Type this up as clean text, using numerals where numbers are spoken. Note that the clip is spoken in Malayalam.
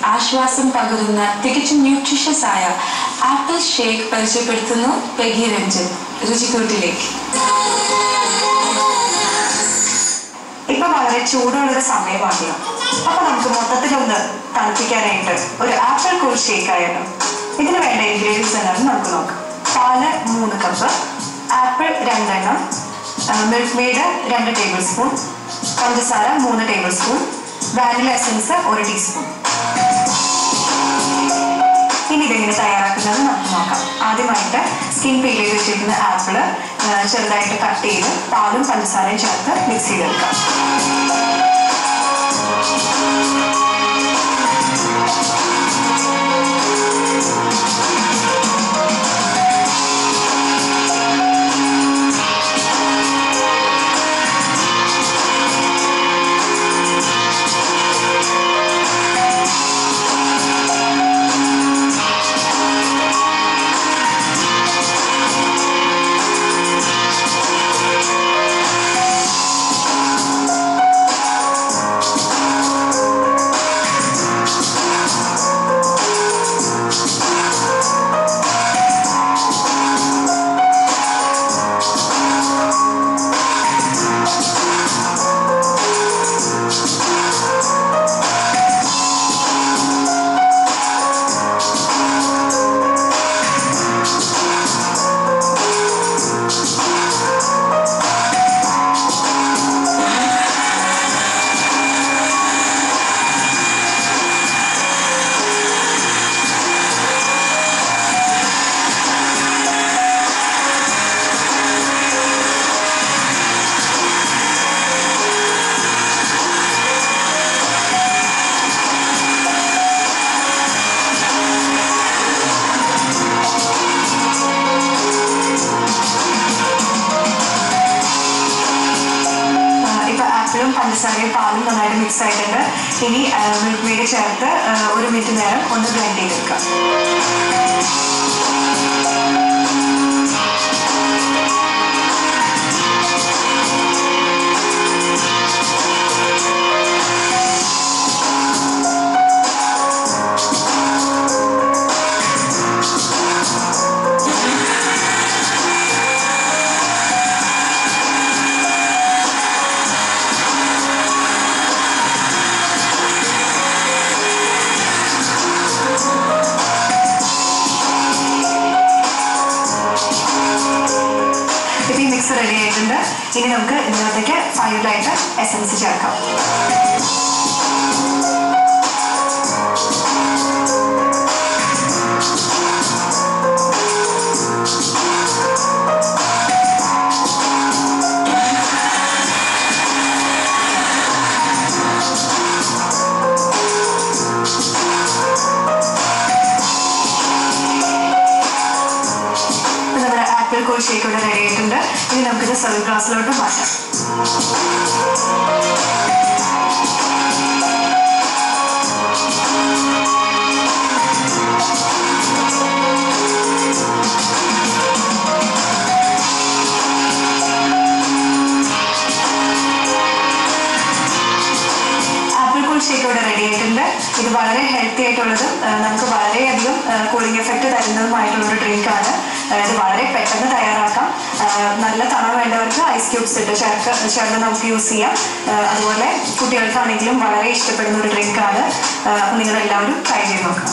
ആശ്വാസം പകരുന്ന തികച്ചും ന്യൂട്രീഷ്യസ് ആയ ആപ്പിൾ ഷേക്ക് പരിചയപ്പെടുത്തുന്നു പെഗി രഞ്ജൻ. രുചിക്കൂട്ടിലേക്ക്. ഇപ്പൊ വളരെ ചൂടുള്ളൊരു സമയമാണല്ലോ. അപ്പൊ നമുക്ക് മൊത്തത്തിലൊന്ന് തണുപ്പിക്കാനായിട്ട് ഒരു ആപ്പിൾ കൂൾ ഷേക്ക് ആയാലും. ഇതിന് വേണ്ട ഇൻഗ്രീഡിയൻസ് എന്താണെന്ന് നമുക്ക് നോക്കാം. പാല് 3 കപ്പ്, ആപ്പിൾ 2 എണ്ണം, മിൽക്ക് മെയ്ഡ് 2 ടേബിൾ സ്പൂൺ, പഞ്ചസാര 3 table spoon, vanilla essence 1 teaspoon. ഇനി ഇതെങ്ങനെ തയ്യാറാക്കുന്നത് നമുക്ക് നോക്കാം. ആദ്യമായിട്ട് സ്കിൻ പീൽ ചെയ്ത് വെച്ചിരിക്കുന്ന ആപ്പിള് ചെറുതായിട്ട് കട്ട് ചെയ്ത് പാലും പഞ്ചസാരയും ചേർത്ത് മിക്സ് ചെയ്തെടുക്കാം. പഞ്ചസാരയും പാലും നന്നായിട്ട് മിക്സ് ആയിട്ടുണ്ട്. ഇനി മിൽക്ക് മെയ്ഡ് ചേർത്ത് 1 മിനിറ്റ് നേരം ഒന്ന് ബ്ലെൻഡ് ചെയ്തെടുക്കാം. മിക്സ് റെഡി ആയിട്ടുണ്ട്. ഇനി നമുക്ക് ഇതിനകത്തേക്ക് ഫൈനലായിട്ട് എസൻസ് ചേർക്കാം. ആപ്പിൾ കൂൾ ഷേക്ക് ഇവിടെ റെഡി ആയിട്ടുണ്ട്. ഇനി നമുക്കിത് സർവ് ഗ്ലാസ്സിലോട്ട് മാറ്റാം. ഷേക്ക് ഇവിടെ റെഡി ആയിട്ടുണ്ട്. ഇത് വളരെ ഹെൽത്തി ആയിട്ടുള്ളതും നമുക്ക് വളരെയധികം കൂളിംഗ് എഫക്റ്റ് തരുന്നതുമായിട്ടുള്ളൊരു ഡ്രിങ്കാണ്. ഇത് വളരെ പെട്ടെന്ന് തയ്യാറാക്കാം. നല്ല തണവ് വേണ്ടവർക്ക് ഐസ് ക്യൂബ്സ് ഇട്ട് ചേർത്ത് നമുക്ക് യൂസ് ചെയ്യാം. അതുപോലെ കുട്ടികൾക്കാണെങ്കിലും വളരെ ഇഷ്ടപ്പെടുന്ന ഒരു ഡ്രിങ്കാണ്. നിങ്ങളെല്ലാവരും ട്രൈ ചെയ്ത് നോക്കാം.